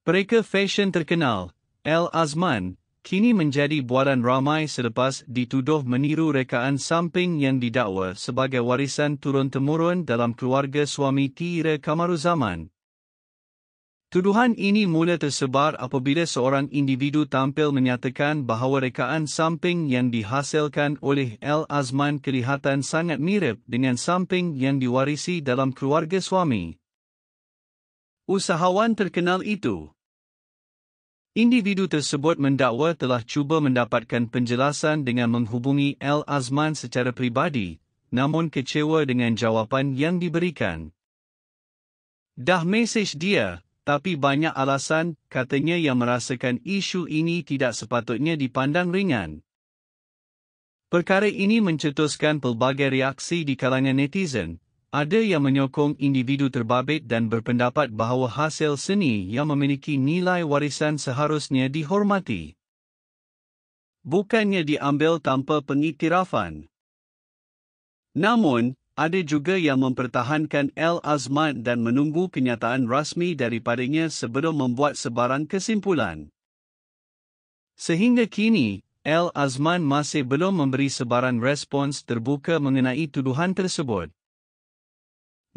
Pereka fashion terkenal, Elle Azman, kini menjadi bualan ramai selepas dituduh meniru rekaan samping yang didakwa sebagai warisan turun-temurun dalam keluarga suami Tira Kamaruzaman. Tuduhan ini mula tersebar apabila seorang individu tampil menyatakan bahawa rekaan samping yang dihasilkan oleh Elle Azman kelihatan sangat mirip dengan samping yang diwarisi dalam keluarga suami. Usahawan terkenal itu. Individu tersebut mendakwa telah cuba mendapatkan penjelasan dengan menghubungi Elle Azman secara pribadi, namun kecewa dengan jawapan yang diberikan. Dah mesej dia, tapi banyak alasan, katanya, yang merasakan isu ini tidak sepatutnya dipandang ringan. Perkara ini mencetuskan pelbagai reaksi di kalangan netizen. Ada yang menyokong individu terbabit dan berpendapat bahawa hasil seni yang memiliki nilai warisan seharusnya dihormati. Bukannya diambil tanpa pengiktirafan. Namun, ada juga yang mempertahankan Elle Azman dan menunggu kenyataan rasmi daripadanya sebelum membuat sebarang kesimpulan. Sehingga kini, Elle Azman masih belum memberi sebarang respons terbuka mengenai tuduhan tersebut.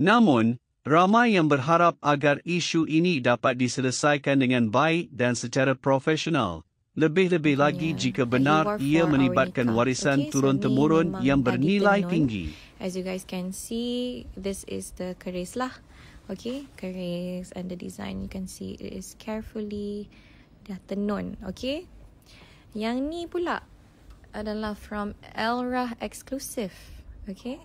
Namun, ramai yang berharap agar isu ini dapat diselesaikan dengan baik dan secara profesional, lebih-lebih lagi jika benar ia melibatkan warisan turun-temurun yang bernilai tinggi. As you guys can see, this is the keris lah. Okay, keris and the design you can see it is carefully dah tenun. Okay, yang ni pula adalah from Elrah Exclusive. Okay,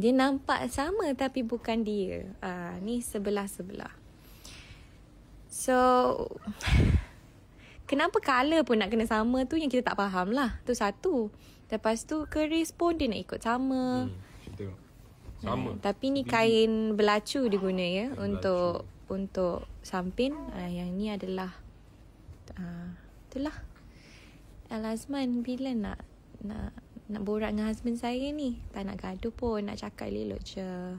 dia nampak sama tapi bukan dia. Ni sebelah-sebelah. So, kenapa colour pun nak kena sama tu yang kita tak faham lah. Tu satu. Lepas tu keris pun dia nak ikut sama. Kita sama. Tapi ni kain belacu dia guna ya untuk sampin. Yang ni adalah itulah. Elle Azman bila nak borak dengan husband saya ni. Tak nak gaduh pun, nak cakap elok je.